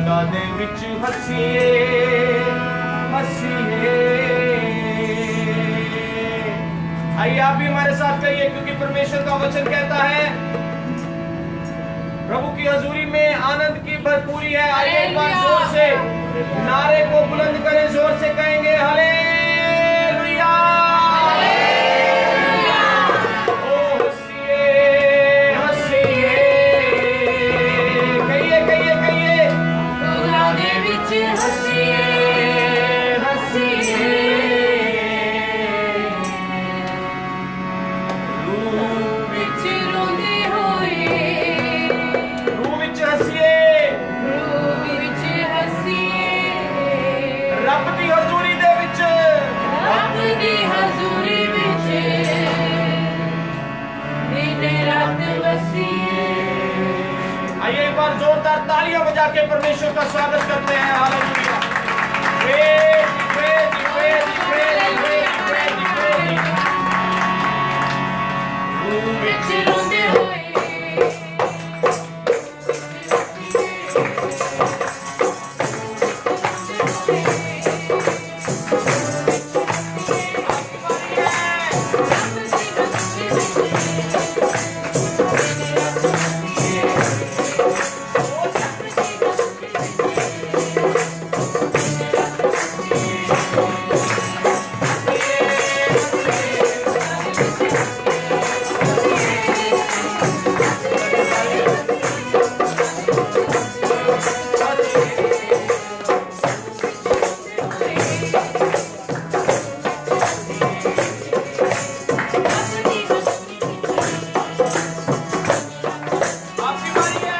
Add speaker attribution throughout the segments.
Speaker 1: फूलों दे विच हसीए हसीए। आइए आप भी हमारे साथ कहिए, क्योंकि परमेश्वर का वचन कहता है प्रभु की हजूरी में आनंद की भरपूरी है। आइए एक बार जोर से नारे को बुलंद करें, जोर से कहेंगे हालेलुया। ओ हसीए हसीए, कहिए कहिए कहिए,
Speaker 2: फूलों दे विच हसीए
Speaker 1: हसीए।
Speaker 2: रूह विच रोंदे होए,
Speaker 1: रूह विच हसीए,
Speaker 2: रूह विच हसीए।
Speaker 1: रब दी हजूरी दे विच,
Speaker 2: रब दी हजूरी विच दिन रात वसीए।
Speaker 1: आइए एक बार जोरदार तालियां बजा के परमेश्वर का स्वागत करते हैं। Hallelujah. Praise praise praise praise praise praise praise.
Speaker 2: रूह विच रोंदे होए,
Speaker 1: आपकी बारी है।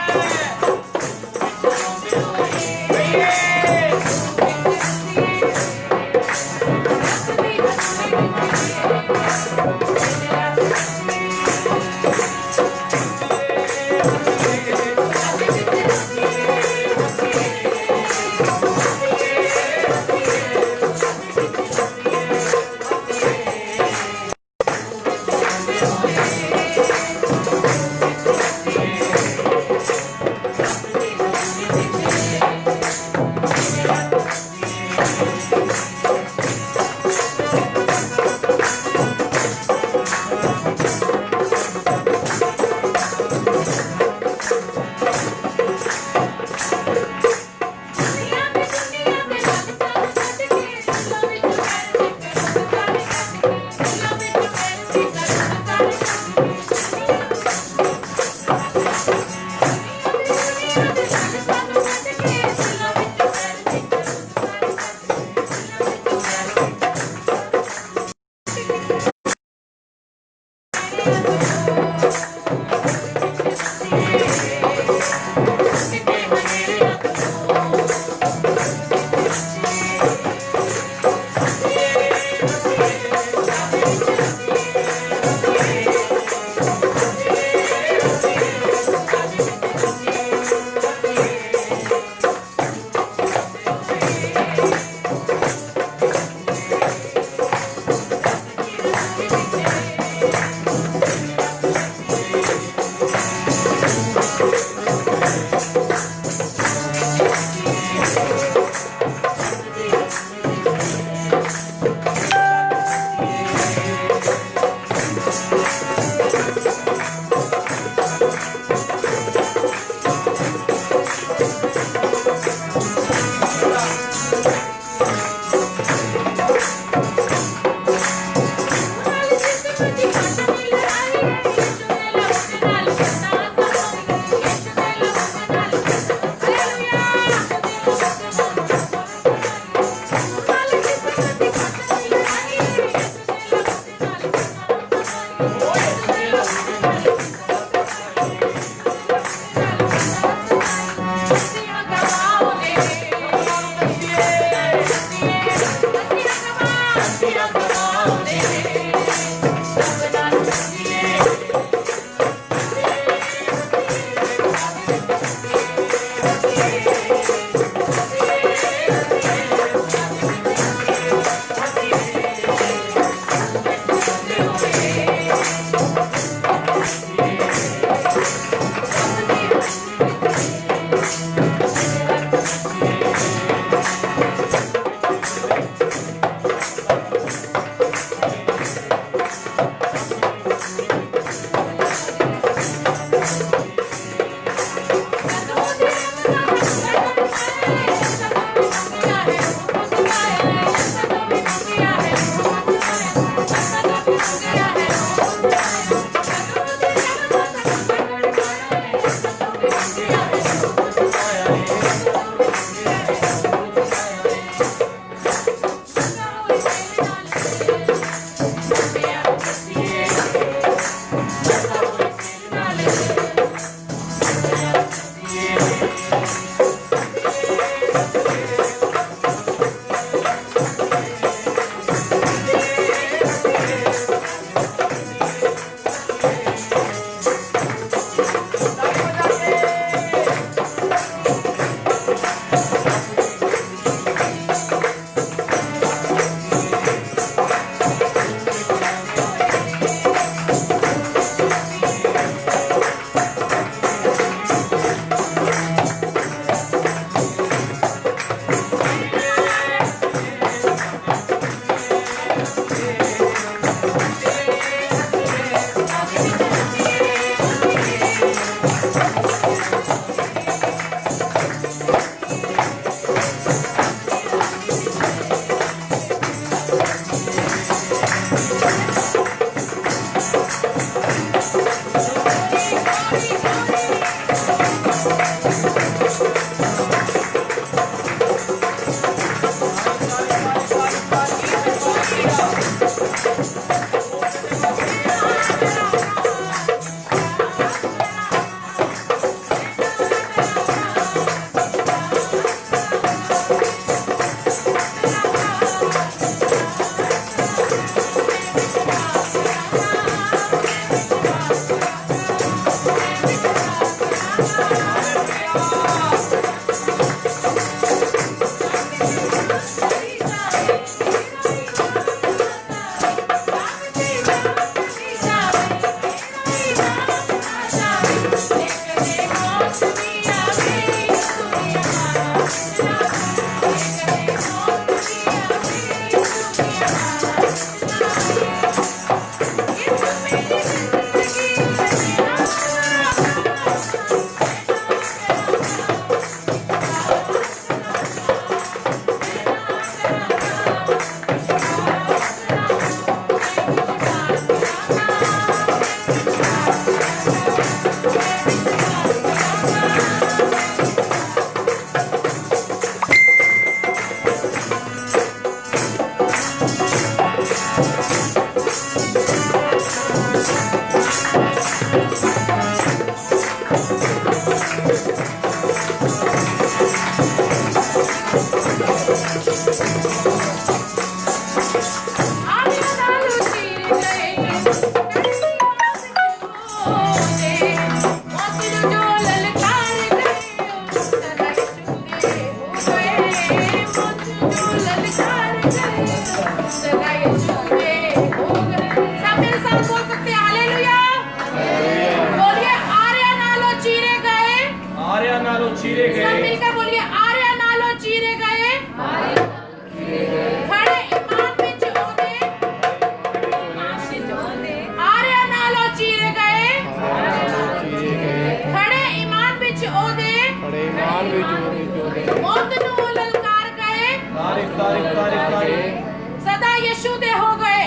Speaker 2: यीशु दे हो गए।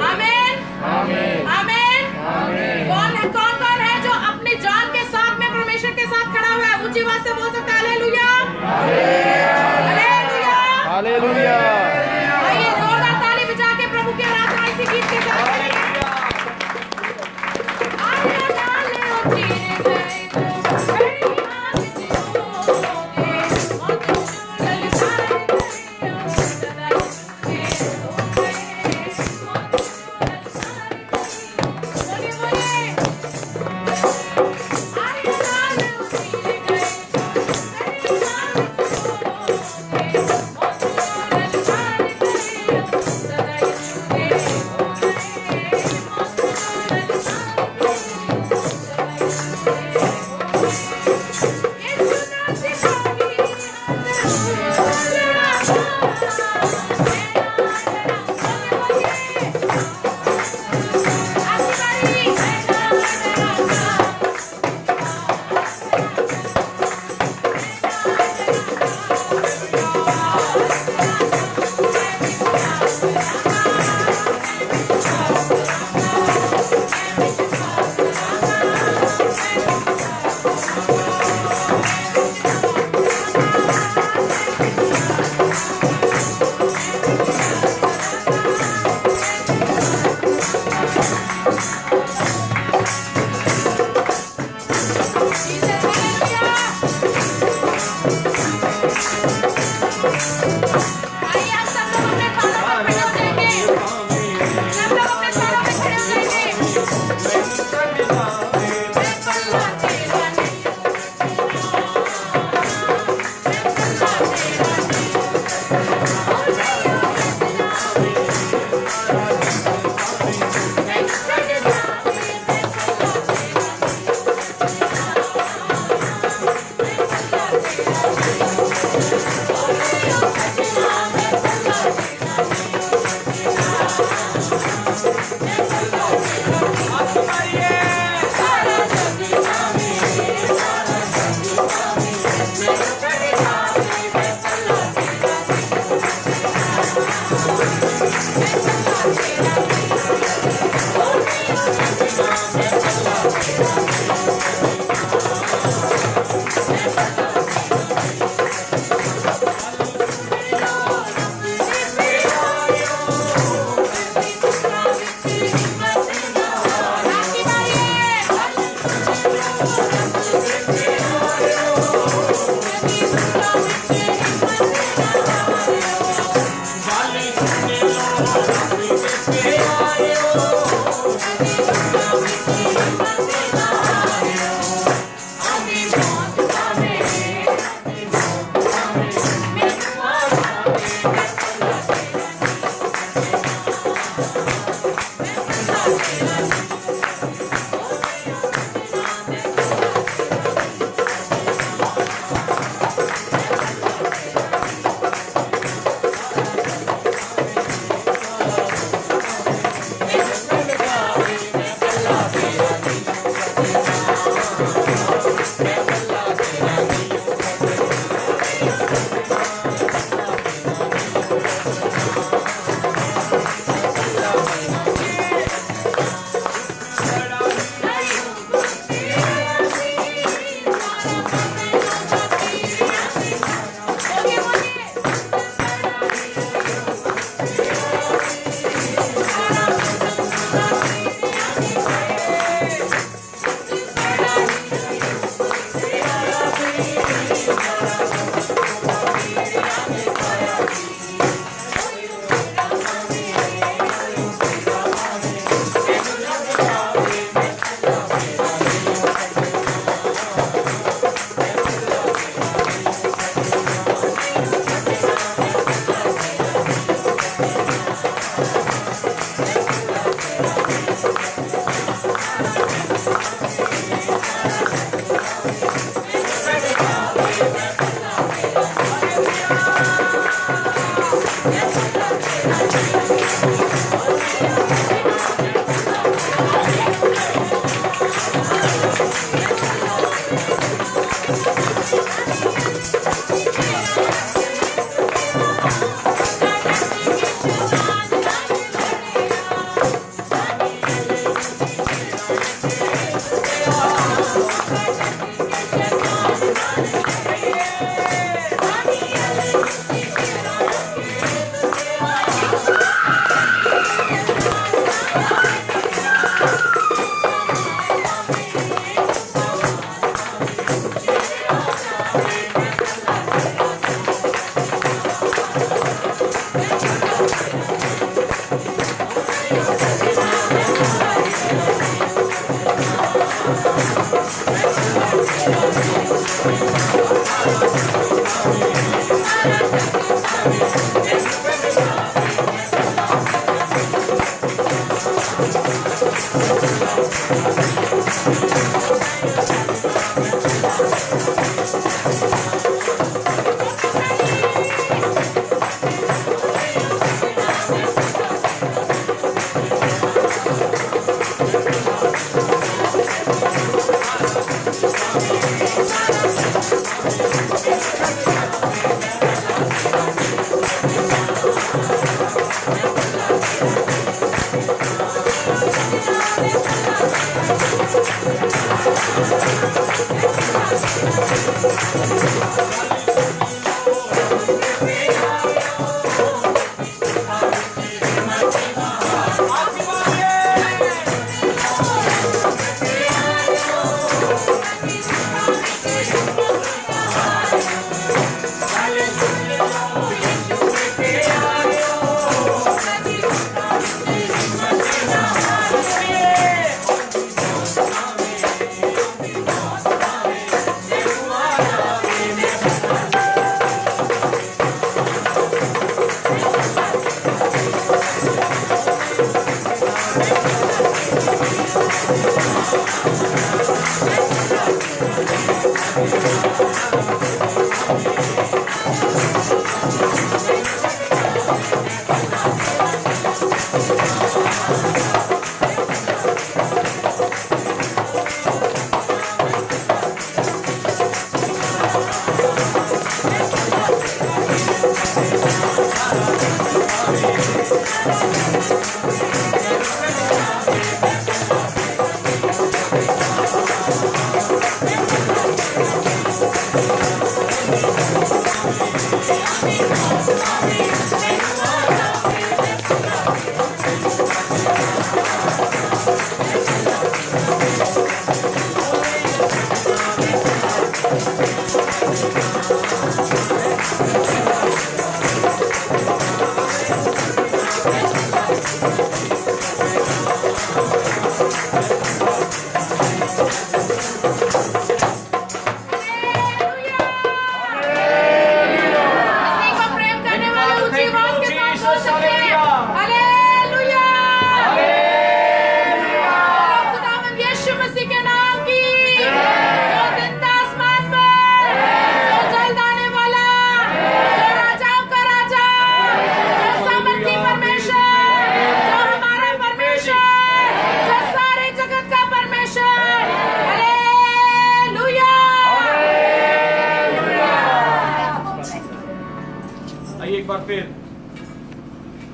Speaker 2: आमीन आमीन। कौन है जो अपनी जान के साथ में परमेश्वर के साथ खड़ा हुआ है? ऊंची बात से बोल सकता है हालेलुया हालेलुया
Speaker 1: हालेलुया।
Speaker 2: आइए जोरदार ताली बजा के प्रभु की आराधना इसी गीत के साथ करेंगे।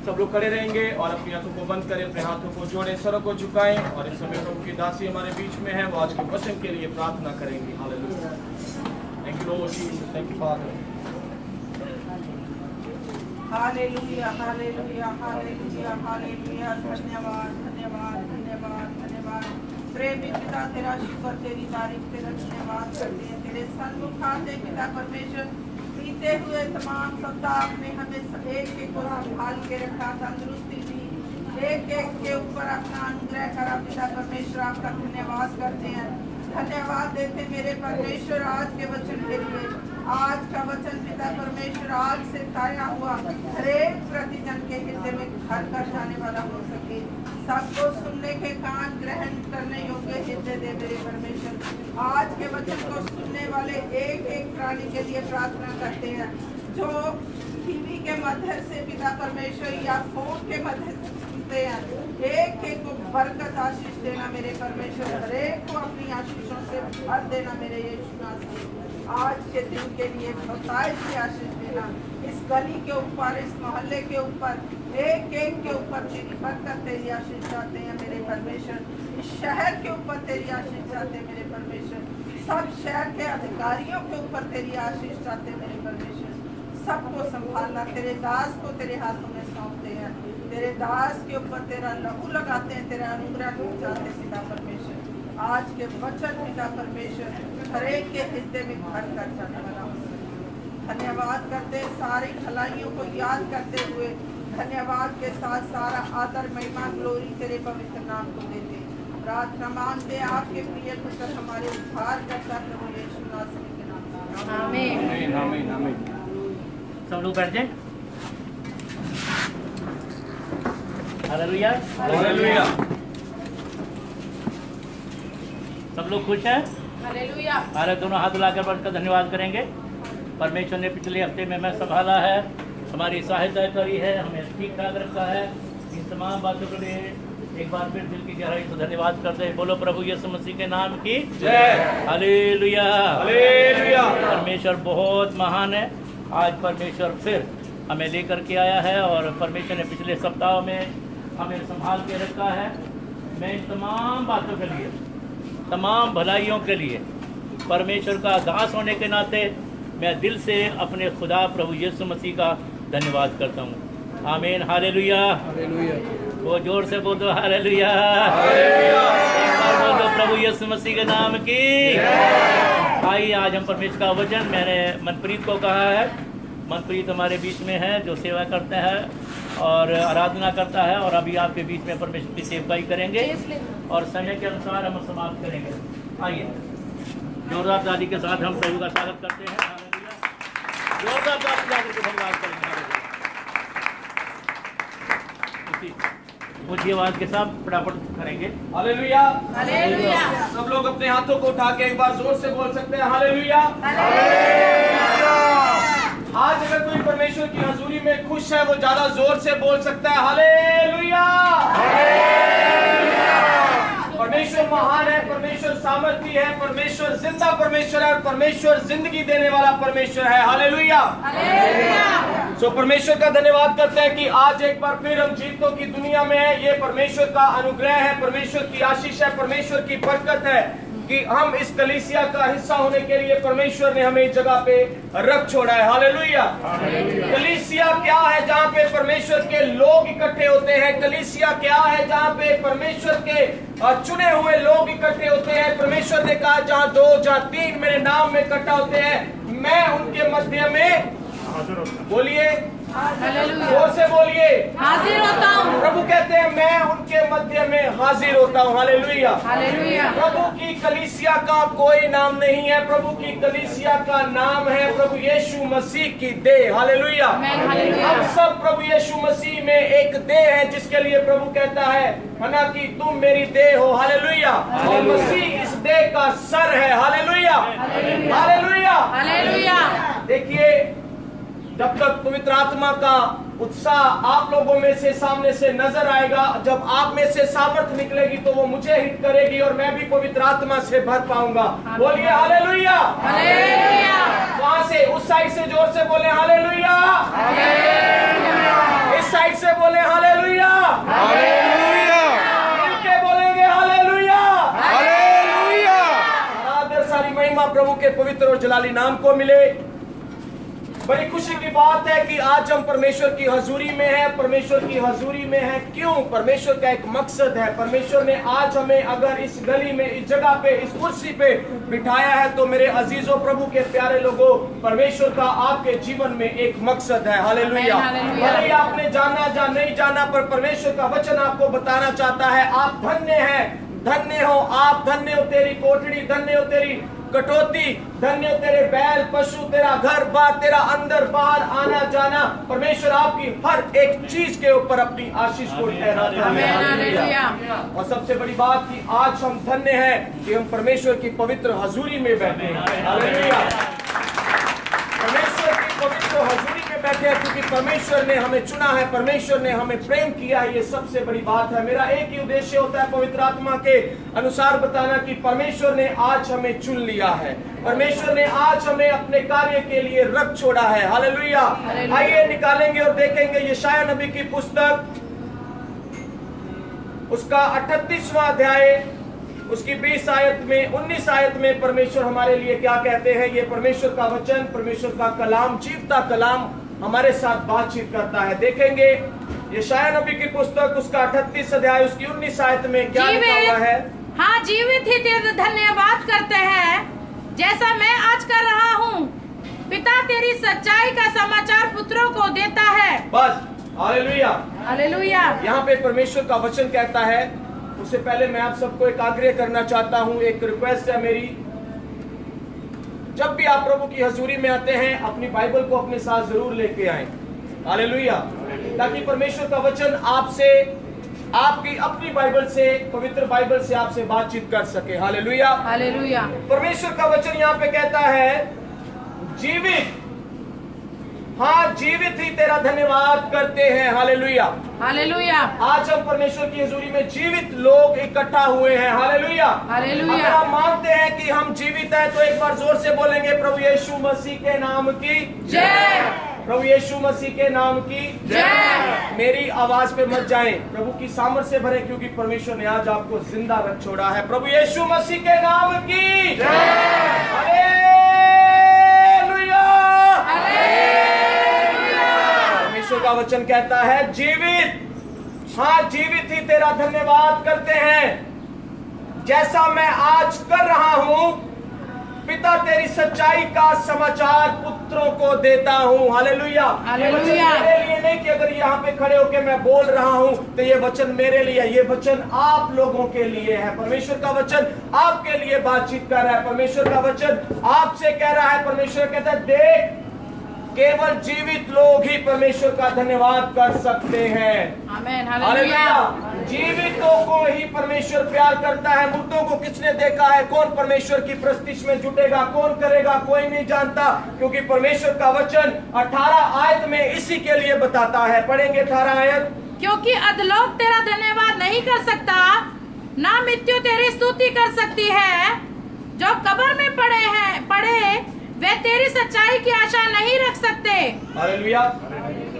Speaker 1: सब लोग खड़े रहेंगे और अपनी आंखों को बंद करें, अपने हाथों को जोड़ें, सरों को झुकाएं और इस समय प्रभु की दासी हमारे बीच में है, वो आज के वचन के लिए प्रार्थना करेंगी। Hallelujah. Thank you Lord Jesus, thank you father.
Speaker 3: Hallelujah hallelujah hallelujah hallelujah. धन्यवाद धन्यवाद धन्यवाद धन्यवाद। प्रेमी पिता तेरा शुक्र, तेरी तारीफ, तेरा धन्यवाद करते हैं। तेरे सन्मुख आते पिता परमेश्वर, बीते हुए तमाम सप्ताह आपने हमें एक एक को संभाल के रखा, तंदुरुस्ती दी, एक एक के ऊपर अपना अनुग्रह करा पिता परमेश्वर। आपका धन्यवाद करते हैं, धन्यवाद देते मेरे परमेश्वर आज के वचन के लिए। आज का वचन पिता परमेश्वर आज से ताया हुआ हरेक प्रतिजन के हृदय में घर कर जाने वाला हो सके, सबको सुनने के कान ग्रहण करने योग्य हृदय दे मेरे परमेश्वर। आज के वचन को सुनने वाले एक एक प्राणी के लिए प्रार्थना करते हैं, जो टीवी के माध्यम से पिता परमेश्वर या फोन के माध्यम से सुनते हैं, एक एक को बरकत आशीष देना मेरे परमेश्वर, हरेक को अपनी आशीषों से भर देना मेरे यीशु नाम। आज के दिन के लिए बहुतायत की आशीष देना, इस गली के ऊपर, इस मोहल्ले के ऊपर, एक एक के ऊपर तेरी बरकत, तेरी आशीष चाहते हैं मेरे परमेश्वर। इस शहर के ऊपर तेरी आशीष चाहते हैं मेरे परमेश्वर, सब शहर के अधिकारियों के ऊपर तेरी आशीष चाहते हैं मेरे परमेश्वर। सबको संभालना, तेरे दास को तेरे हाथों में सौंपते हैं, तेरे दास के ऊपर तेरा लहू लगाते हैं, तेरा अनुग्रह चाहते पिता परमेश्वर। आज के वचन पिता परमेश्वर हरेक के हृदय में घर कर जाने वाला हो। धन्यवाद करते, सारी भलाइयों को याद करते हुए धन्यवाद के साथ सारा आदर महिमा ग्लोरी तेरे पवित्र नाम को देते। प्रार्थना मांगते आपके प्रिय पुत्र हमारे उद्धार करता प्रभु यीशु मसीह के नाम में।
Speaker 2: आमीन।
Speaker 1: आमीन आमीन आमीन।
Speaker 4: सब लोग बैठ जाएं। हालेलुया।
Speaker 1: हालेलुया।
Speaker 4: सब लोग खुश हैं?
Speaker 2: हालेलुया।
Speaker 4: हमारे दोनों हाथ लाकर बढ़कर धन्यवाद करेंगे। परमेश्वर ने पिछले हफ्ते में मैं संभाला है, हमारी सहायता करी है, हमें ठीक ठाक रखा है। इन तमाम बातों के लिए एक बार फिर दिल की गहराई से धन्यवाद करते हैं। बोलो प्रभु यीशु मसीह के नाम की
Speaker 1: जय।
Speaker 4: हालेलुया।
Speaker 1: हालेलुया।
Speaker 4: परमेश्वर बहुत महान है। आज परमेश्वर फिर हमें लेकर के आया है और परमेश्वर ने पिछले सप्ताह में हमें संभाल के रखा है। मैं इन तमाम बातों के लिए, तमाम भलाइयों के लिए परमेश्वर का दास होने के नाते मैं दिल से अपने खुदा प्रभु यीशु मसीह का धन्यवाद करता हूँ। आमीन। हालेलुया। वो जोर से बोल दो हालेलुया। एक बार बोल दो प्रभु यीशु मसीह के नाम की। आइए आज हम परमेश्वर का वचन, मैंने मनप्रीत को कहा है, मनप्रीत हमारे बीच में है जो सेवा करता है और आराधना करता है और अभी आपके बीच में परमेश्वर की सेवकाई करेंगे और समय के अनुसार हम समाप्त करेंगे। आइए जोरदार ताली के साथ हम प्रभु का स्वागत करते हैं। हालेलुया। जोरदार ताली जाकर के धन्यवाद करेंगे। ऊंची आवाज के साथ फटाफट करेंगे।
Speaker 1: हालेलुया।
Speaker 2: हालेलुया।
Speaker 1: सब लोग अपने हाथों को उठा के एक बार जोर से बोल सकते हैं हालेलुया। आज अगर कोई परमेश्वर की हजूरी में खुश है वो ज्यादा जोर से बोल सकता है हालेलुया। परमेश्वर महान है, परमेश्वर सामर्थी है, परमेश्वर जिंदा परमेश्वर है और परमेश्वर जिंदगी देने वाला परमेश्वर है। हालेलुया। सो परमेश्वर का धन्यवाद करते हैं कि आज एक बार फिर हम जीतों की दुनिया में है। ये परमेश्वर का अनुग्रह है, परमेश्वर की आशीष है, परमेश्वर की बरकत है कि हम इस कलीसिया का हिस्सा होने के लिए परमेश्वर ने हमें इस जगह पे रख छोड़ा है। हालेलुया। कलीसिया क्या है? जहाँ पे परमेश्वर के लोग इकट्ठे होते हैं। कलीसिया क्या है? जहाँ पे परमेश्वर के चुने हुए लोग इकट्ठे होते हैं। परमेश्वर ने कहा जहाँ 2 जहाँ 3 मेरे नाम में इकट्ठा होते हैं मैं उनके मध्य में। बोलिए जोर से बोलिए,
Speaker 2: हाजिर होता हूँ।
Speaker 1: प्रभु कहते हैं मैं उनके मध्य में हाजिर होता हूँ। हालेलुया।
Speaker 2: हालेलुया।
Speaker 1: प्रभु की कलीसिया का कोई नाम नहीं है, प्रभु की कलीसिया का नाम है प्रभु यीशु मसीह की देह। हालेलुया। हम सब प्रभु यीशु मसीह में एक देह है जिसके लिए प्रभु कहता है ना कि तुम मेरी देह हो। हालेलुया। और मसीह इस देह का सर है। हालेलुया। हालेलुया।
Speaker 2: हालेलुया।
Speaker 1: देखिए जब तक पवित्र आत्मा का उत्साह आप लोगों में से सामने से नजर आएगा, जब आप में से सामर्थ्य निकलेगी तो वो मुझे हिट करेगी और मैं भी पवित्र आत्मा से भर पाऊंगा। बोलिए हालेलुया।
Speaker 2: हालेलुया।
Speaker 1: वहां से उस साइड से जोर से बोले हालेलुया। इस साइड से बोले हालेलुया। मिलके बोलेंगे हालेलुया। आदर सारी महिमा प्रभु के पवित्र और जलाली नाम को मिले। बड़ी खुशी की बात है कि आज हम परमेश्वर की हजूरी में हैं। परमेश्वर की हजूरी में है क्यों? परमेश्वर का एक मकसद है। परमेश्वर ने आज हमें अगर इस गली में, इस जगह पे, इस कुर्सी पे बिठाया है तो मेरे अजीजों प्रभु के प्यारे लोगों, परमेश्वर का आपके जीवन में एक मकसद है। हालेलुया। भले ही आपने जाना या नहीं जाना पर परमेश्वर का वचन आपको बताना चाहता है आप धन्य हैं, धन्य हो आप, धन्य हो तेरी कोठड़ी, धन्य हो तेरी कटौती, धन्य तेरे बैल पशु, तेरा घर बार, तेरा अंदर बाहर आना जाना। परमेश्वर आपकी हर एक चीज के ऊपर अपनी आशीष को ठहराता है। और सबसे बड़ी बात कि आज हम धन्य हैं कि हम परमेश्वर की पवित्र हजूरी में बैठे हैं। हालेलुया। परमेश्वर की पवित्र हजूरी में बैठे हैं क्योंकि परमेश्वर ने हमें चुना है, परमेश्वर ने हमें प्रेम किया है। ये सबसे बड़ी बात है। मेरा एक ही उद्देश्य होता है पवित्र आत्मा के अनुसार बताना कि परमेश्वर ने आज हमें चुन लिया है, परमेश्वर ने आज हमें अपने कार्य के लिए रख छोड़ा है। हालेलुया। आइए निकालेंगे और देखेंगे यशाया नबी की पुस्तक, उसका 38वां अध्याय, उसकी 20 आयत में, 19 आयत में परमेश्वर हमारे लिए क्या कहते हैं। ये परमेश्वर का वचन, परमेश्वर का कलाम, जीवता कलाम हमारे साथ बातचीत करता है। देखेंगे यशाया नबी की पुस्तक, उसका 38 अध्याय, उसकी 19 आयत में क्या लिखा हुआ है।
Speaker 2: हाँ, जीवित ही तेरे धन्यवाद करते हैं जैसा मैं आज कर रहा हूँ। पिता तेरी सच्चाई का समाचार पुत्रों को देता है।
Speaker 1: बस। हालेलुया।
Speaker 2: हालेलुया।
Speaker 1: यहाँ पे परमेश्वर का वचन कहता है। उससे पहले मैं आप सबको एक आग्रह करना चाहता हूँ, एक रिक्वेस्ट है मेरी। जब भी आप प्रभु की हजूरी में आते हैं अपनी बाइबल को अपने साथ जरूर लेके आएं। हालेलुया। ताकि परमेश्वर का वचन आपसे, आपकी अपनी बाइबल से, पवित्र बाइबल से आपसे बातचीत कर सके। हालेलुया।
Speaker 2: हालेलुया।
Speaker 1: परमेश्वर का वचन यहाँ पे कहता है जीवित, हाँ जीवित ही तेरा धन्यवाद करते हैं। हालेलुया।
Speaker 2: हालेलुया।
Speaker 1: आज हम परमेश्वर की हजूरी में जीवित लोग इकट्ठा हुए हैं। हालेलुया।
Speaker 2: हालेलुया।
Speaker 1: अगर हम मानते हैं कि हम जीवित हैं तो एक बार जोर से बोलेंगे प्रभु यीशु मसीह के नाम की
Speaker 2: जय।
Speaker 1: प्रभु यीशु मसीह के नाम की
Speaker 2: जय।
Speaker 1: मेरी आवाज पे मत जाएं, प्रभु की सामर्थ से भरे, क्योंकि परमेश्वर ने आज आपको जिंदा रख छोड़ा है। प्रभु यीशु मसीह के नाम की जय। परमेश्वर का वचन कहता है जीवित, हाँ जीवित ही तेरा धन्यवाद करते हैं जैसा मैं आज कर रहा हूं। पिता तेरी सच्चाई का समाचार पुत्रों को देता हूं। हालेलुया।
Speaker 2: हालेलुया।
Speaker 1: मेरे लिए नहीं कि अगर यहाँ पे खड़े होके मैं बोल रहा हूं तो ये वचन मेरे लिए, ये वचन आप लोगों के लिए है। परमेश्वर का वचन आपके लिए बातचीत कर रहा है। परमेश्वर का वचन आपसे कह रहा है। परमेश्वर कहता है देख, केवल जीवित लोग ही परमेश्वर का धन्यवाद कर सकते हैं।
Speaker 2: आमीन।
Speaker 1: हालेलुया।
Speaker 2: हालेलुया।
Speaker 1: जीवितों को ही परमेश्वर प्यार करता है। मुर्दों को किसने देखा है? कौन परमेश्वर की प्रस्तिश में जुटेगा? कौन करेगा? कोई नहीं जानता, क्योंकि परमेश्वर का वचन 18 आयत में इसी के लिए बताता है। पढ़ेंगे 18 आयत।
Speaker 2: क्योंकि अधलोक तेरा धन्यवाद नहीं कर सकता, ना मृत्यु तेरी स्तुति कर सकती है। जो कब्र में पड़े वे तेरी सच्चाई की आशा नहीं रख सकते।
Speaker 1: हालेलुया।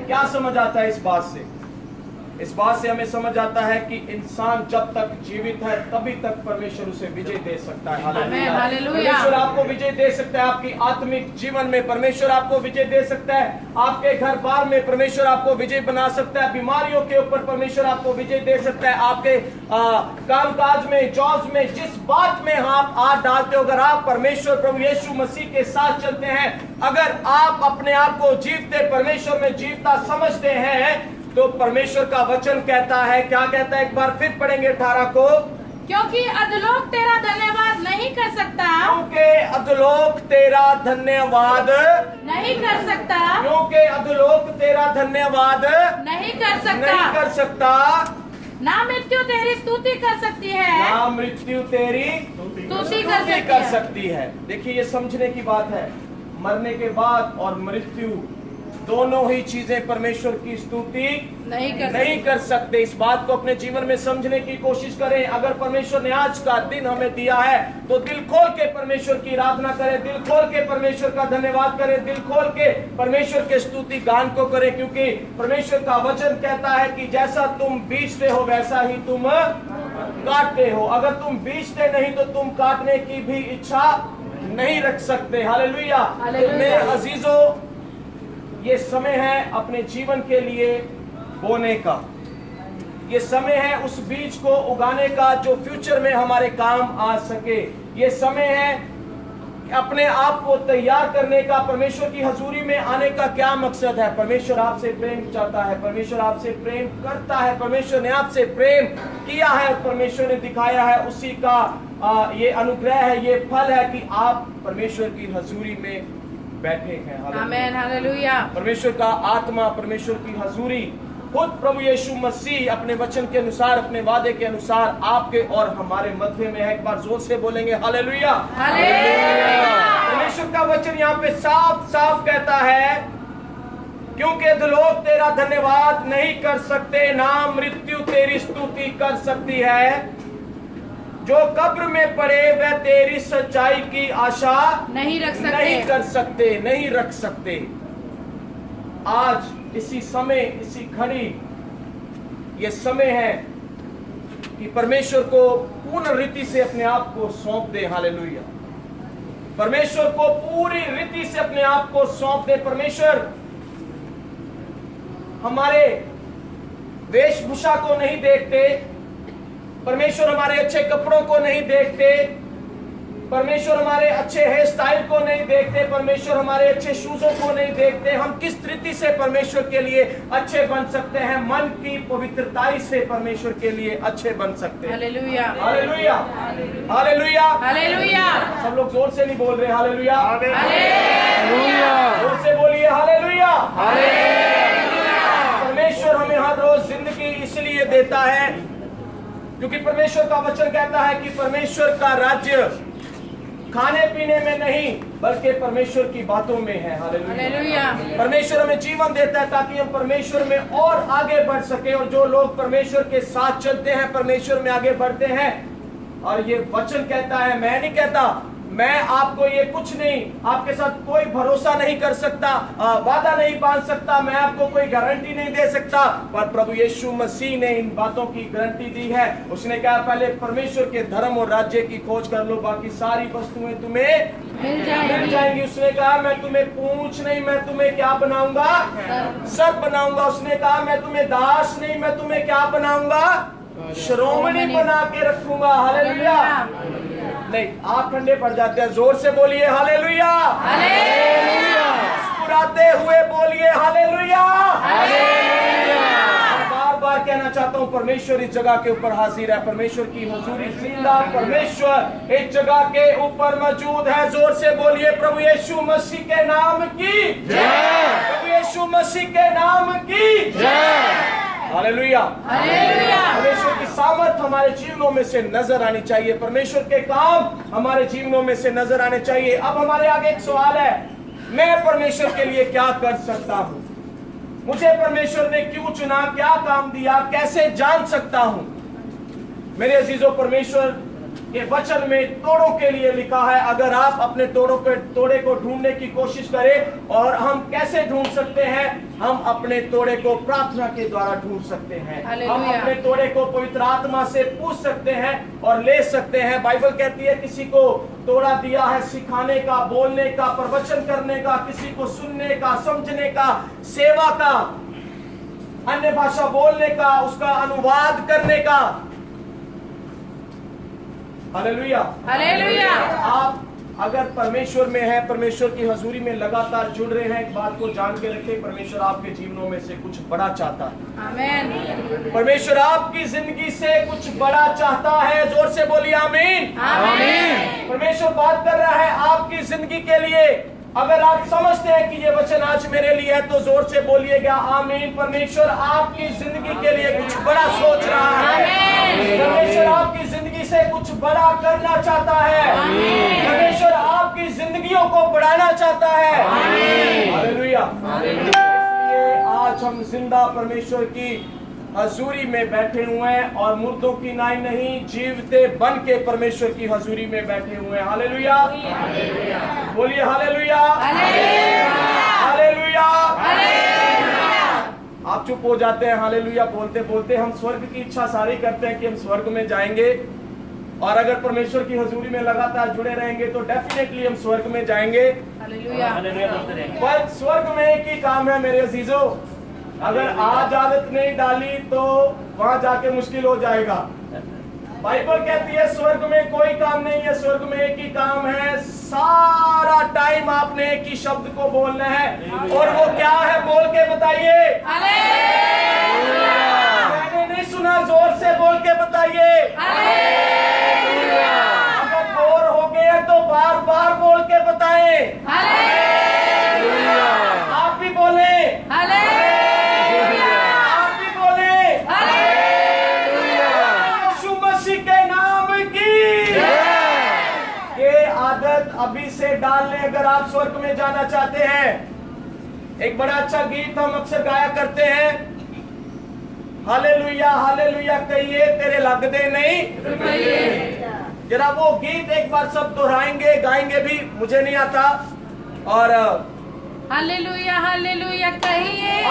Speaker 1: क्या समझ आता है इस बात से? इस बात से हमें समझ आता है कि इंसान जब तक जीवित है तभी तक परमेश्वर उसे विजय दे सकता है। हालेलुया।
Speaker 2: हालेलुया।
Speaker 1: परमेश्वर आपको विजय दे सकता है। आपकी आत्मिक जीवन में परमेश्वर आपको विजय दे सकता है। आपके घर बार में परमेश्वर आपको विजय बना सकता है। बीमारियों के ऊपर परमेश्वर आपको विजय दे सकता है। आपके कामकाज में, जॉब में, जिस बात में आप हाथ डालते हो, अगर आप परमेश्वर प्रभु यीशु मसीह के साथ चलते हैं, अगर आप अपने आप को जीवते परमेश्वर में जीवता समझते हैं, तो परमेश्वर का वचन कहता है, क्या कहता है? एक बार फिर पढ़ेंगे 18 को।
Speaker 2: क्योंकि अधलोक तेरा धन्यवाद नहीं कर सकता,
Speaker 1: क्योंकि अधोलोक तेरा धन्यवाद
Speaker 2: नहीं कर सकता,
Speaker 1: क्योंकि अधोलोक तेरा धन्यवाद
Speaker 2: नहीं कर सकता,
Speaker 1: नहीं कर सकता,
Speaker 2: ना मृत्यु तेरी स्तुति कर सकती है,
Speaker 1: ना मृत्यु तेरी
Speaker 2: स्तुति
Speaker 1: कर सकती है। देखिए, ये समझने की बात है, मरने के बाद और मृत्यु दोनों ही चीजें परमेश्वर की स्तुति नहीं कर सकते। इस बात को अपने जीवन में समझने की कोशिश करें। अगर परमेश्वर ने आज का दिन हमें दिया है तो दिल खोल के परमेश्वर की आराधना करें, दिल खोल के परमेश्वर का धन्यवाद करें, दिल खोल के परमेश्वर के स्तुति गान को करें, क्योंकि परमेश्वर का वचन कहता है कि जैसा तुम बीजते हो वैसा ही तुम काटते हो। अगर तुम बीजते नहीं तो तुम काटने की भी इच्छा नहीं रख सकते। हालेलुया। मेरे अजीजों, ये समय है अपने जीवन के लिए बोने का। ये समय है उस बीज को उगाने का जो फ्यूचर में हमारे काम आ सके। ये समय है अपने आप को तैयार करने का। परमेश्वर की हजूरी में आने का क्या मकसद है? परमेश्वर आपसे प्रेम चाहता है, परमेश्वर आपसे प्रेम करता है, परमेश्वर ने आपसे प्रेम किया है और परमेश्वर ने दिखाया है, उसी का ये अनुग्रह है, ये फल है कि आप परमेश्वर की हजूरी में बैठे हैं।
Speaker 2: आमीन। हालेलुया।
Speaker 1: परमेश्वर का आत्मा, परमेश्वर की हजूरी, खुद प्रभु यीशु मसीह अपने वचन के अनुसार, अपने वादे के अनुसार आपके और हमारे मध्य में है। एक बार जोर से बोलेंगे हालेलुया। परमेश्वर का वचन यहाँ पे साफ साफ कहता है, क्योंकि लोग तेरा धन्यवाद नहीं कर सकते, ना मृत्यु तेरी स्तुति कर सकती है। जो कब्र में पड़े वह तेरी सच्चाई की आशा
Speaker 2: नहीं रख सकते,
Speaker 1: नहीं कर सकते, नहीं रख सकते। आज इसी समय, इसी घड़ी ये समय है कि परमेश्वर को पूर्ण रीति से अपने आप को सौंप दे। हालेलुया। परमेश्वर को पूरी रीति से अपने आप को सौंप दे। परमेश्वर हमारे वेशभूषा को नहीं देखते, परमेश्वर हमारे अच्छे कपड़ों को नहीं देखते, परमेश्वर हमारे अच्छे हेयर स्टाइल को नहीं देखते, परमेश्वर हमारे अच्छे शूजों को नहीं देखते। हम किस तरीके से परमेश्वर के लिए अच्छे बन सकते हैं? मन की पवित्रताई से परमेश्वर के लिए अच्छे बन सकते हैं।
Speaker 2: Hallelujah,
Speaker 1: hallelujah, hallelujah,
Speaker 2: hallelujah.
Speaker 1: सब लोग जोर से नहीं बोल रहे हालेलुया।
Speaker 2: हालेलुया,
Speaker 1: जोर से बोलिए हालेलुया। परमेश्वर हमें हर रोज जिंदगी इसलिए देता है क्योंकि परमेश्वर का वचन कहता है कि परमेश्वर का राज्य खाने पीने में नहीं बल्कि परमेश्वर की बातों में है।
Speaker 2: हालेलुया।
Speaker 1: परमेश्वर हमें जीवन देता है ताकि हम परमेश्वर में और आगे बढ़ सके, और जो लोग परमेश्वर के साथ चलते हैं परमेश्वर में आगे बढ़ते हैं। और ये वचन कहता है, मैं नहीं कहता, मैं आपको ये कुछ नहीं, आपके साथ कोई भरोसा नहीं कर सकता, वादा नहीं बांध सकता, मैं आपको कोई गारंटी नहीं दे सकता, पर प्रभु यीशु मसीह ने इन बातों की गारंटी दी है। उसने कहा पहले परमेश्वर के धर्म और राज्य की खोज कर लो, बाकी सारी वस्तुएं तुम्हें मिल जाएंगी। उसने कहा मैं तुम्हें पूंछ नहीं, मैं तुम्हें क्या बनाऊंगा? सर बनाऊंगा। उसने कहा मैं तुम्हें दास नहीं, मैं तुम्हें क्या बनाऊंगा? श्रोमणी बना के रखूंगा। हालेलुया। नहीं, आप ठंडे पड़ जाते हैं, जोर से बोलिए हालेलुया। मुस्कुराते हुए बोलिए हालेलुया। बार बार कहना चाहता हूँ, परमेश्वर इस जगह के ऊपर हाजिर है, परमेश्वर की हुजूरी जिंदा, परमेश्वर इस जगह के ऊपर मौजूद है। जोर से बोलिए प्रभु यीशु मसीह के नाम की जय, प्रभु यीशु मसीह के नाम की जय। Hallelujah, hallelujah. परमेश्वर की सामर्थ हमारे जीवनों में से नजर आनी चाहिए, परमेश्वर के काम हमारे जीवनों में से नजर आने चाहिए। अब हमारे आगे एक सवाल है, मैं परमेश्वर के लिए क्या कर सकता हूँ? मुझे परमेश्वर ने क्यों चुना, क्या काम दिया, कैसे जान सकता हूँ? मेरे अजीजों, परमेश्वर के वचन में तोड़ों के लिए लिखा है। अगर आप अपने तोड़े को ढूंढने की कोशिश करें, और हम कैसे ढूंढ सकते हैं? हम अपने तोड़े को प्रार्थना के द्वारा ढूंढ सकते हैं। हम अपने तोड़े को पवित्र आत्मा से पूछ सकते हैं और ले सकते हैं। बाइबल कहती है किसी को तोड़ा दिया है सिखाने का, बोलने का, प्रवचन करने का, किसी को सुनने का, समझने का, सेवा का, अन्य भाषा बोलने का, उसका अनुवाद करने का। Hallelujah, hallelujah. आप अगर परमेश्वर में है, परमेश्वर की हजूरी में लगातार जुड़ रहे हैं, एक बात को जान के रखें, परमेश्वर आपके जीवनों में से कुछ बड़ा चाहता है। आमीन। परमेश्वर आपकी जिंदगी से कुछ बड़ा चाहता है। जोर से बोलिए आमीन, आमीन। परमेश्वर बात कर रहा है आपकी जिंदगी के लिए। अगर आप समझते हैं कि ये वचन आज मेरे लिए है तो जोर से बोलिएगा आमीन। परमेश्वर आपकी जिंदगी के लिए कुछ बड़ा सोच रहा है। परमेश्वर आपकी जिंदगी से कुछ बड़ा करना चाहता है। परमेश्वर आपकी जिंदगियों को बढ़ाना चाहता है। हालेलुया। इसलिए आज हम जिंदा परमेश्वर की हजूरी में बैठे हुए हैं, और मुर्दों की नाई नहीं, जीवते बन के परमेश्वर की हजूरी में बैठे हुए हैं। हालेलुया, बोलिए हालेलुया, हालेलुया। आप चुप हो जाते हैं हालेलुया बोलते बोलते। हम स्वर्ग की इच्छा सारी करते हैं कि हम स्वर्ग में जाएंगे, और अगर परमेश्वर की हजूरी में लगातार जुड़े रहेंगे तो डेफिनेटली हम स्वर्ग में जाएंगे। हालेलुया। पर स्वर्ग में एक ही काम है मेरे अजीजों, अगर आज आदत नहीं डाली तो वहां जाके मुश्किल हो जाएगा। बाइबल कहती है स्वर्ग में कोई काम नहीं है, स्वर्ग में एक ही काम है, सारा टाइम आपने एक ही शब्द को बोलना है, और वो क्या है? बोल के बताइए। मैंने नहीं सुना, जोर से बोल के बताइए। अगर बोर हो गए तो बार बार बोल के बताएं। आप भी बोले, अभी से डाल लें अगर आप स्वर्ग में जाना चाहते हैं। एक बड़ा अच्छा गीत हम अक्सर गाया करते हैं, हालेलुया हालेलुया कहिए तेरे लगदे नहीं। जरा वो गीत एक बार सब दोहराएंगे, गाएंगे भी, मुझे नहीं आता। और
Speaker 2: हालेलुया हालेलुया कहिए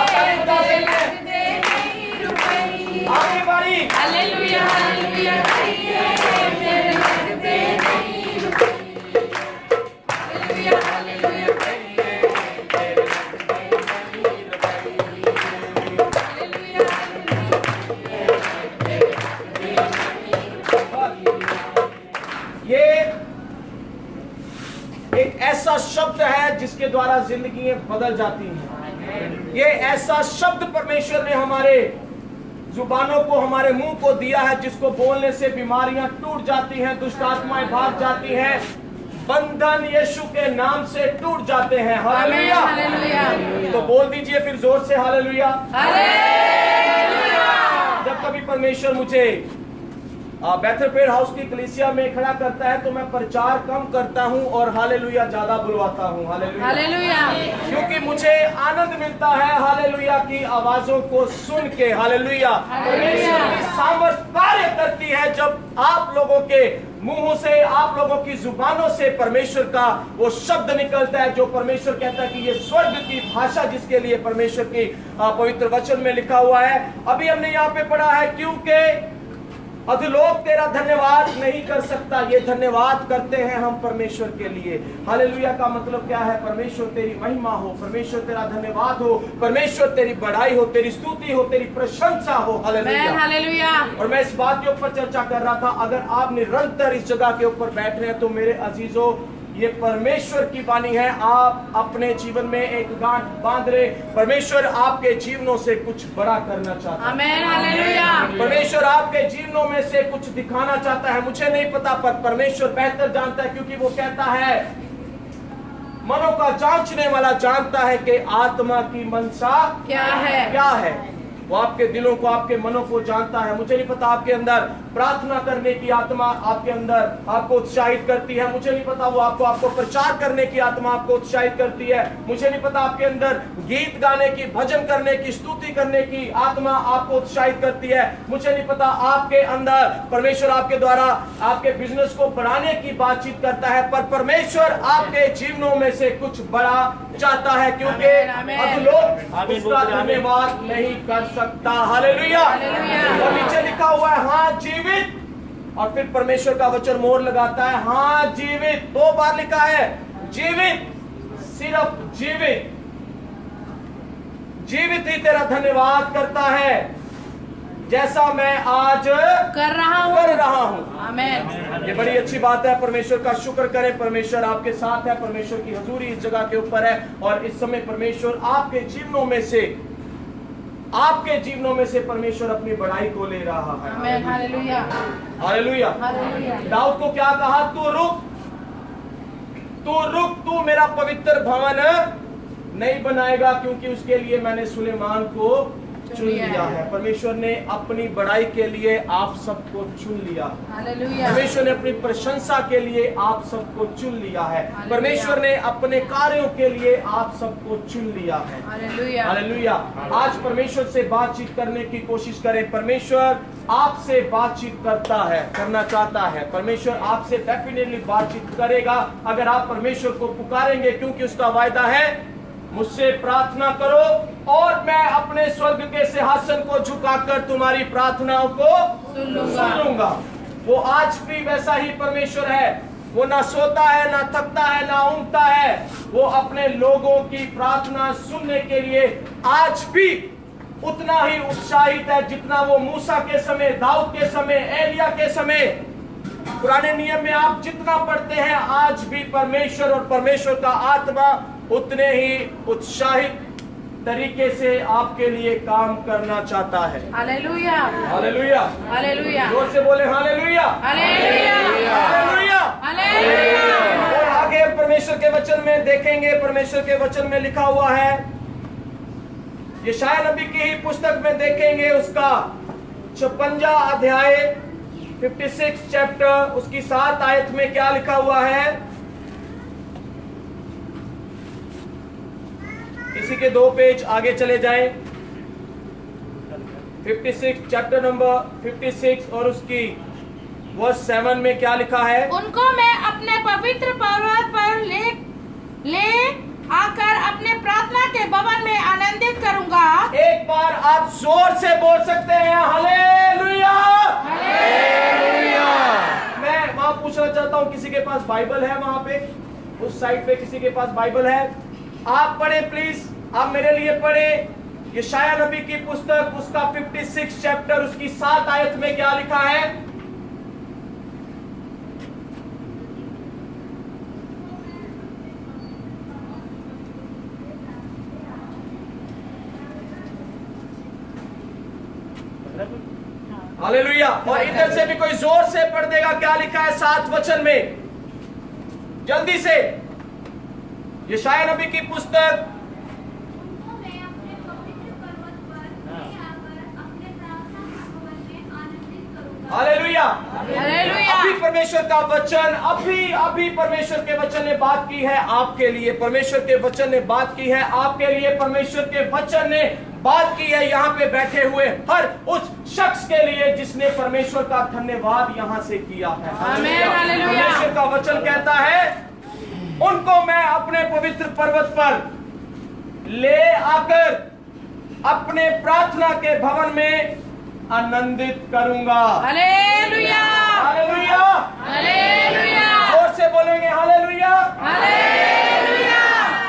Speaker 1: आगे बारी,
Speaker 2: हालेलुया हालेलुया कहिए तेरे लगदे नहीं।
Speaker 1: द्वारा जिंदगियां बदल जाती हैं। ये ऐसा शब्द परमेश्वर ने हमारे जुबानों को, हमारे मुंह को दिया है, जिसको बोलने से बीमारियां टूट जाती हैं, दुष्ट आत्माएं भाग जाती हैं, बंधन यीशु के नाम से टूट जाते हैं। Hallelujah,
Speaker 2: hallelujah.
Speaker 1: तो बोल दीजिए फिर जोर से हालेलुया।
Speaker 2: हालेलुया।
Speaker 1: जब कभी परमेश्वर मुझे बेथल प्रेयर हाउस की कलीसिया में खड़ा करता है तो मैं प्रचार कम करता हूं और हालेलुया ज्यादा बुलवाता हूं। Hallelujah,
Speaker 2: hallelujah.
Speaker 1: क्योंकि मुझे आनंद मिलता है हालेलुया की आवाजों को सुन के। हालेलुया, परमेश्वर की सामर्थ कार्य करती है जब आप लोगों के मुंहों से, आप लोगों की जुबानों से परमेश्वर का वो शब्द निकलता है जो परमेश्वर कहता है कि ये स्वर्ग की भाषा जिसके लिए परमेश्वर की पवित्र वचन में लिखा हुआ है। अभी हमने यहाँ पे पढ़ा है, क्योंकि अधोलोक तेरा धन्यवाद नहीं कर सकता। ये धन्यवाद करते हैं हम परमेश्वर के लिए। हालेलुया का मतलब क्या है? परमेश्वर तेरी महिमा हो, परमेश्वर तेरा धन्यवाद हो, परमेश्वर तेरी बड़ाई हो, तेरी स्तुति हो, तेरी प्रशंसा हो। Hallelujah,
Speaker 2: hallelujah.
Speaker 1: और मैं इस बात के ऊपर चर्चा कर रहा था, अगर आप निरंतर इस जगह के ऊपर बैठ रहे हैं तो मेरे अजीजों, ये परमेश्वर की वाणी है। आप अपने जीवन में एक गांठ बांध रहे, परमेश्वर आपके जीवनों से कुछ बड़ा करना चाहता है।
Speaker 2: आमेन, हालेलुया।
Speaker 1: परमेश्वर आपके जीवनों में से कुछ दिखाना चाहता है। मुझे नहीं पता, पर परमेश्वर बेहतर जानता है, क्योंकि वो कहता है, मनों का जांचने वाला जानता है कि आत्मा की मनसा
Speaker 2: क्या है?
Speaker 1: क्या है। वो आपके दिलों को, आपके मनों को जानता है। मुझे नहीं पता आपके अंदर प्रार्थना करने की आत्मा आपके अंदर आपको उत्साहित करती है। मुझे नहीं पता वो आपको प्रचार करने की आत्मा आपको उत्साहित करती है। मुझे नहीं पता आपके अंदर गीत गाने की, भजन करने की, स्तुति करने की आत्मा आपको उत्साहित करती है। मुझे नहीं पता आपके अंदर परमेश्वर आपके द्वारा आपके बिजनेस को बढ़ाने की बातचीत करता है, पर परमेश्वर आपके जीवनों में से कुछ बड़ा चाहता है, क्योंकि अधोलोक उसका धन्यवाद नहीं कर सकता। हालेलुया, और नीचे लिखा हुआ है, हाँ जीवित, और फिर परमेश्वर का वचन मोहर लगाता है, हाँ जीवित। 2 बार लिखा है जीवित, सिर्फ जीवित। जीवित ही तेरा धन्यवाद करता है, जैसा मैं आज
Speaker 2: कर रहा हूँ। आमेन।
Speaker 1: ये बड़ी अच्छी बात है। परमेश्वर का शुक्र करें, परमेश्वर आपके साथ है, परमेश्वर की हजूरी इस जगह के ऊपर है, और इस समय परमेश्वर आपके जीवनों में से परमेश्वर अपनी बड़ाई को ले रहा है।
Speaker 2: आमेन, हालेलुया।
Speaker 1: हालेलुया।
Speaker 2: हालेलुया।
Speaker 1: दाऊद को क्या कहा? तू रुक, तू मेरा पवित्र भवन नहीं बनाएगा, क्योंकि उसके लिए मैंने सुलेमान को चुन लिया है। परमेश्वर ने अपनी बड़ाई के लिए आप सबको चुन लिया।
Speaker 2: हालेलुया।
Speaker 1: परमेश्वर ने अपनी प्रशंसा के लिए आप सबको चुन लिया है। परमेश्वर ने अपने कार्यों के लिए आप सबको चुन लिया है।
Speaker 2: हालेलुया।
Speaker 1: हालेलुया। आज परमेश्वर से बातचीत करने की कोशिश करें। परमेश्वर आपसे बातचीत करना चाहता है। परमेश्वर आपसे डेफिनेटली बातचीत करेगा अगर आप परमेश्वर को पुकारेंगे, क्योंकि उसका वायदा है, मुझसे प्रार्थना करो और मैं अपने स्वर्ग के सिंहासन को झुकाकर तुम्हारी प्रार्थनाओं को सुन लूंगा। वो आज भी वैसा ही परमेश्वर है। वो ना सोता है, ना थकता है, ना ऊँगता है। वो अपने लोगों की प्रार्थना सुनने के लिए आज भी उतना ही उत्साहित है जितना वो मूसा के समय, दाऊद के समय, एलिया के समय, पुराने नियम में आप जितना पढ़ते हैं, आज भी परमेश्वर और परमेश्वर का आत्मा उतने ही उत्साहित तरीके से आपके लिए काम करना चाहता है।
Speaker 2: हालेलुया।
Speaker 1: हालेलुया।
Speaker 2: हालेलुया।
Speaker 1: जोर से बोले हालेलुया।
Speaker 2: हालेलुया।
Speaker 1: हालेलुया।
Speaker 2: हालेलुया।
Speaker 1: और आगे परमेश्वर के वचन में देखेंगे, परमेश्वर के वचन में लिखा हुआ है, यशायाह नबी की ही पुस्तक में देखेंगे, उसका 56 अध्याय 56 चैप्टर, उसकी 7 आयत में क्या लिखा हुआ है। इसी के 2 पेज आगे चले जाएं। 56 चैप्टर नंबर 56 और उसकी वर्स 7 में क्या लिखा है।
Speaker 2: उनको मैं अपने पवित्र पर्वत पर ले आकर अपने प्रार्थना के भवन में आनंदित करूंगा।
Speaker 1: एक बार आप जोर से बोल सकते हैं हालेलुया। हालेलुया। मैं वहां पूछना चाहता हूं, किसी के पास बाइबल है? वहां पे उस साइड पे किसी के पास बाइबल है? आप पढ़े प्लीज, आप मेरे लिए पढ़े यशायाह नबी की पुस्तक, उसका 56 चैप्टर, उसकी 7 आयत में क्या लिखा है। हालेलुया। और इधर से भी कोई जोर से पढ़ देगा क्या लिखा है 7 वचन में, जल्दी से। यशायाह नबी की पुस्तक, हालेलुया। अभी परमेश्वर का वचन, अभी परमेश्वर के वचन ने बात की है आपके लिए। परमेश्वर के वचन ने बात की है आपके लिए। परमेश्वर के वचन ने बात की है यहाँ पे बैठे हुए हर उस शख्स के लिए जिसने परमेश्वर का धन्यवाद यहाँ से किया है। परमेश्वर का वचन कहता है, उनको मैं अपने पवित्र पर्वत पर ले आकर अपने प्रार्थना के भवन में आनंदित करूंगा।
Speaker 2: हालेलुया,
Speaker 1: हालेलुया,
Speaker 2: हालेलुया,
Speaker 1: जोर से बोलेंगे हालेलुया,
Speaker 2: हालेलुया।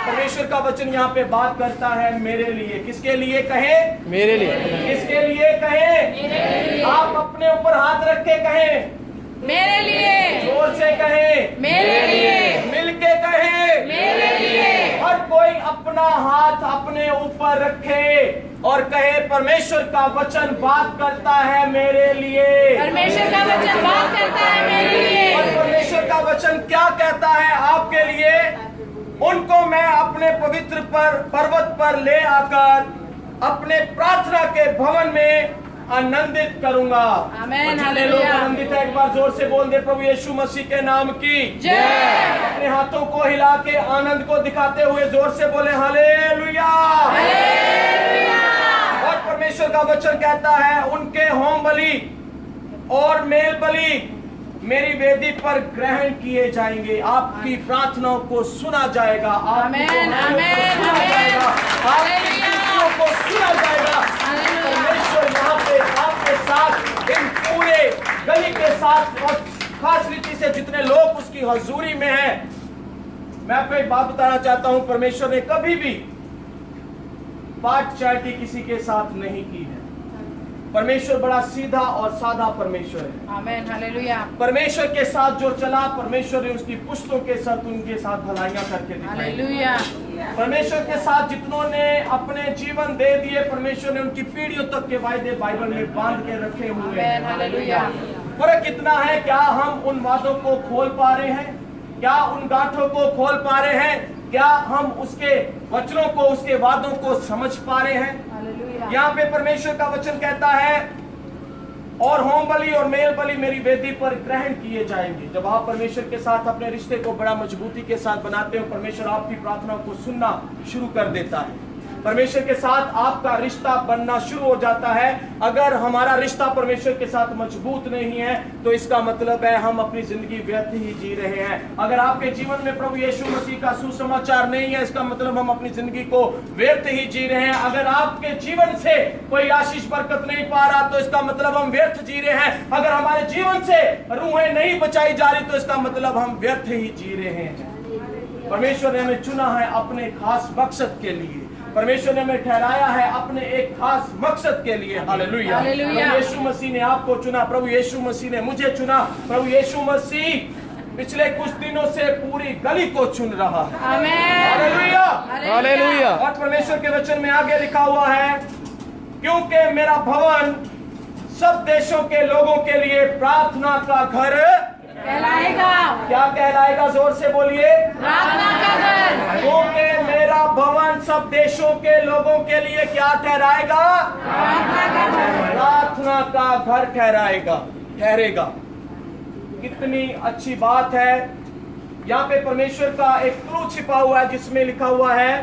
Speaker 1: परमेश्वर का वचन यहाँ पे बात करता है मेरे लिए। किसके लिए कहे?
Speaker 5: मेरे लिए।
Speaker 1: किसके लिए कहे? आप अपने ऊपर हाथ रख के कहें,
Speaker 2: मेरे लिए।
Speaker 1: जोर से कहें,
Speaker 2: मेरे लिए।
Speaker 1: मिलके कहें,
Speaker 2: मेरे लिए।
Speaker 1: हर कोई अपना हाथ अपने ऊपर रखे और कहे, परमेश्वर का वचन बात करता है मेरे लिए।
Speaker 2: परमेश्वर का वचन बात करता है मेरे लिए।
Speaker 1: और परमेश्वर का वचन क्या कहता है आपके लिए? उनको मैं अपने पवित्र पर्वत पर ले आकर अपने प्रार्थना के भवन में आनंदित करूंगा।
Speaker 2: आमीन,
Speaker 1: जितने लोग
Speaker 2: हालेलुया।
Speaker 1: आनंदित है एक बार जोर से बोल दे, प्रभु यीशु मसीह के नाम की
Speaker 2: जय।
Speaker 1: अपने हाथों को हिला के आनंद को दिखाते हुए जोर से बोले हालेलुया।
Speaker 2: हालेलुया।
Speaker 1: और परमेश्वर का वचन कहता है, उनके होम बलि और मेल बलि मेरी वेदी पर ग्रहण किए जाएंगे। आपकी प्रार्थनाओं को सुना जाएगा, आपकी
Speaker 2: आमीन, आमीन,
Speaker 1: सुना जाएगा, आपकी स्तुतियों को सुना जाएगा। परमेश्वर यहाँ पे आपके साथ, इन पूरे गली के साथ और खास रीति से जितने लोग उसकी हजूरी में हैं, मैं आपको एक बात बताना चाहता हूं, परमेश्वर ने कभी भी पार्टियालिटी किसी के साथ नहीं की है। परमेश्वर बड़ा सीधा और साधा परमेश्वर है।
Speaker 2: आमीन, हालेलुया।
Speaker 1: परमेश्वर के साथ जो चला, परमेश्वर ने उसकी पुश्तों के साथ उनके साथ भलाइयां करके दिखाई।
Speaker 2: हालेलुया।
Speaker 1: परमेश्वर के साथ जितनों ने अपने जीवन दे दिए, परमेश्वर ने उनकी पीढ़ियों तक के वायदे बाइबल में बांध के रखे हुए हैं।
Speaker 2: आमीन, हालेलुया।
Speaker 1: फर्क कितना है, क्या हम उन वादों को खोल पा रहे हैं? क्या उन गांठों को खोल पा रहे हैं? क्या हम उसके वचनों को, उसके वादों को समझ पा रहे हैं?
Speaker 2: हालेलुया।
Speaker 1: यहाँ पे परमेश्वर का वचन कहता है, और होम बलि और मेल बलि मेरी वेदी पर ग्रहण किए जाएंगे। जब आप परमेश्वर के साथ अपने रिश्ते को बड़ा मजबूती के साथ बनाते हो, परमेश्वर आपकी प्रार्थना को सुनना शुरू कर देता है। परमेश्वर के साथ आपका रिश्ता बनना शुरू हो जाता है। अगर हमारा रिश्ता परमेश्वर के साथ मजबूत नहीं है तो इसका मतलब है हम अपनी जिंदगी व्यर्थ ही जी रहे हैं। अगर आपके जीवन में प्रभु यीशु मसीह का सुसमाचार नहीं है, इसका मतलब हम अपनी जिंदगी को व्यर्थ ही जी रहे हैं। अगर आपके जीवन से कोई आशीष बरकत नहीं पा रहा तो इसका मतलब हम व्यर्थ जी रहे हैं। अगर हमारे जीवन से रूहें नहीं बचाई जा रही तो इसका मतलब हम व्यर्थ ही जी रहे हैं। परमेश्वर ने हमें चुना है अपने खास मकसद के लिए। परमेश्वर ने हमें ठहराया है अपने एक खास मकसद के लिए। हालेलुया।
Speaker 2: हालेलुया।
Speaker 1: प्रभु यीशु मसीह ने आपको चुना, प्रभु यीशु मसीह ने मुझे चुना। प्रभु यीशु मसीह पिछले कुछ दिनों से पूरी गली को चुन रहा है।
Speaker 2: आमीन,
Speaker 1: हालेलुया।
Speaker 5: हालेलुया।
Speaker 1: और परमेश्वर के वचन में आगे लिखा हुआ है, क्योंकि मेरा भवन सब देशों के लोगों के लिए प्रार्थना का घर
Speaker 2: कहलाएगा।
Speaker 1: क्या कहलाएगा? जोर से बोलिए।
Speaker 2: प्रार्थना का घर।
Speaker 1: क्योंकि मेरा भवन सब देशों के लोगों के लिए क्या ठहराएगा?
Speaker 2: प्रार्थना का घर।
Speaker 1: प्रार्थना का घर ठहरेगा। कितनी अच्छी बात है। यहाँ पे परमेश्वर का एक क्लू छिपा हुआ है जिसमें लिखा हुआ है,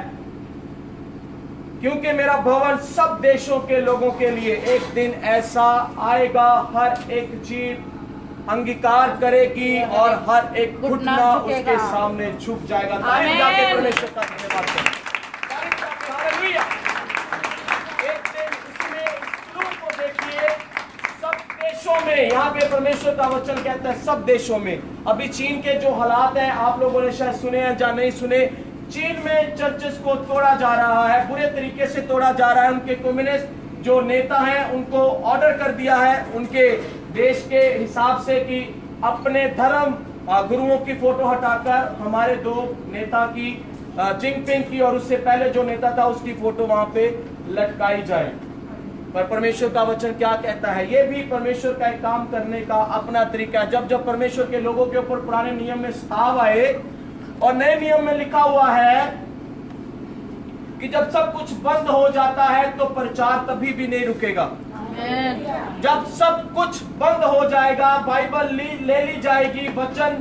Speaker 1: क्योंकि मेरा भवन सब देशों के लोगों के लिए एक दिन ऐसा आएगा, हर एक जीव अंगीकार करेगी और हर एक घुटना उसके सामने झुक जाएगा। तारीफ जाके परमेश्वर का धन्यवाद करें। तारीफ जाके हालेलुया। एक दिन इसमें इस क्लू को देखिए, सब देशों में, यहाँ पे परमेश्वर का वचन कहता है सब देशों में। अभी चीन के जो हालात हैं आप लोगों ने शायद सुने हैं या नहीं सुने। चीन में चर्चेस को तोड़ा जा रहा है, बुरे तरीके से तोड़ा जा रहा है। उनके कम्युनिस्ट जो नेता हैं उनको ऑर्डर कर दिया है उनके देश के हिसाब से कि अपने धर्म गुरुओं की फोटो हटाकर हमारे दो नेता की, जिनपिंग की और उससे पहले जो नेता था उसकी फोटो वहां पे लटकाई जाए। पर परमेश्वर का वचन क्या कहता है, ये भी परमेश्वर का एक काम करने का अपना तरीका है। जब जब परमेश्वर के लोगों के ऊपर पुराने नियम में स्ताव आए और नए नियम में लिखा हुआ है कि जब सब कुछ बंद हो जाता है तो प्रचार तभी भी नहीं रुकेगा। जब सब कुछ बंद हो जाएगा, बाइबल ले ली जाएगी, वचन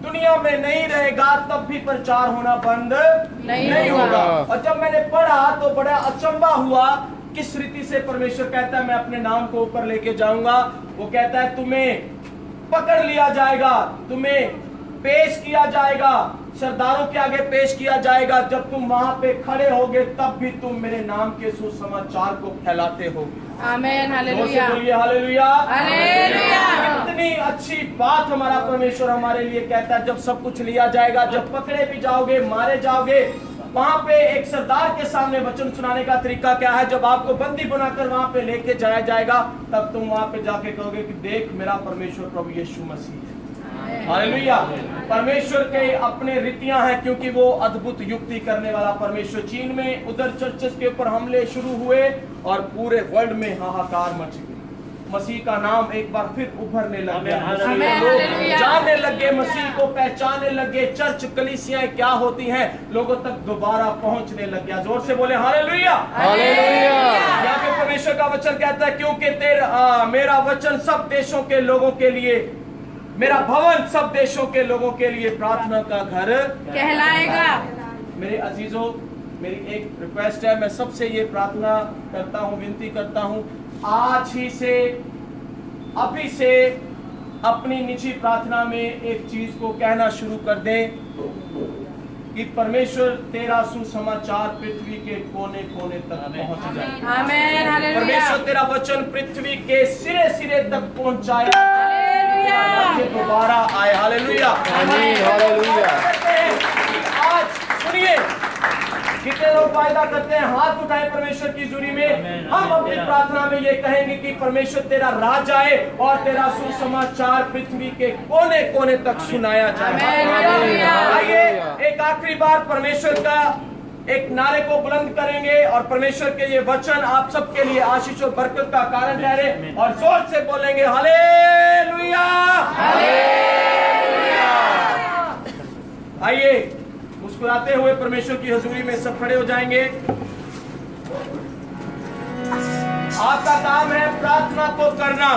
Speaker 1: दुनिया में नहीं रहेगा, तब भी प्रचार होना बंद नहीं होगा। और जब मैंने पढ़ा तो बड़ा अचंभा हुआ, किस रीति से परमेश्वर कहता है मैं अपने नाम को ऊपर लेके जाऊंगा। वो कहता है तुम्हें पकड़ लिया जाएगा, तुम्हें पेश किया जाएगा, सरदारों के आगे पेश किया जाएगा। जब तुम वहां पे खड़े होगे तब भी तुम मेरे नाम के सुसमाचार को फैलाते हो।
Speaker 2: आमीन, हालेलुया,
Speaker 1: बोलिए हालेलुया,
Speaker 2: हालेलुया।
Speaker 1: इतनी अच्छी बात हमारा परमेश्वर हमारे लिए कहता है। जब सब कुछ लिया जाएगा, जब पकड़े भी जाओगे, मारे जाओगे, वहां पे एक सरदार के सामने वचन सुनाने का तरीका क्या है, जब आपको बंदी बनाकर वहां पे लेके जाया जाएगा, तब तुम वहां पे जाके कहोगे कि देख मेरा परमेश्वर प्रभु यीशु मसीह है। हालेलुया। परमेश्वर के अपने रीतियां हैं, क्योंकि वो अद्भुत युक्ति करने वाला परमेश्वर। चीन में उधर चर्चेस के ऊपर हमले शुरू हुए और पूरे वर्ल्ड में हाहाकार मच गई। मसीह का नाम एक बार फिर उभरने लग गया, लोग जानने लगे, मसीह को पहचानने लगे, चर्च कलीसियाएं क्या होती हैं लोगों तक दोबारा पहुंचने लग गया। जोर से बोले हालेलुया,
Speaker 5: हालेलुया।
Speaker 1: यहाँ पे परमेश्वर का वचन कहता है क्योंकि मेरा वचन सब देशों के लोगों के लिए, मेरा भवन सब देशों के लोगों के लिए प्रार्थना का घर
Speaker 2: कहलाएगा।
Speaker 1: मेरे अजीजों, मेरी एक रिक्वेस्ट है, मैं सबसे ये प्रार्थना करता हूँ, विनती करता हूँ, आज ही से, अभी से अपनी निजी प्रार्थना में एक चीज को कहना शुरू कर दें कि परमेश्वर तेरा सुसमाचार पृथ्वी के कोने कोने तक पहुंच जाए।
Speaker 2: आमीन, हालेलुया। परमेश्वर
Speaker 1: तेरा वचन पृथ्वी के सिरे सिरे तक पहुंचाए, दोबारा आए। हालेलुया,
Speaker 5: आमीन, हालेलुया।
Speaker 1: आज सुनिए, कितने लोग वायदा करते हैं, हाथ उठाए परमेश्वर की जुरी में। हम अपनी प्रार्थना में ये कहेंगे कि परमेश्वर तेरा राज आए और तेरा सुसमाचार पृथ्वी के कोने कोने तक सुनाया जाए। आइए एक आखिरी बार परमेश्वर का एक नारे को बुलंद करेंगे और परमेश्वर के ये वचन आप सबके लिए आशीष और बरकत का कारण ठहरे, और जोर से बोलेंगे हालेलुया, हालेलुया। आइए मुस्कुराते हुए परमेश्वर की हजूरी में सब खड़े हो जाएंगे। आपका काम है प्रार्थना को करना।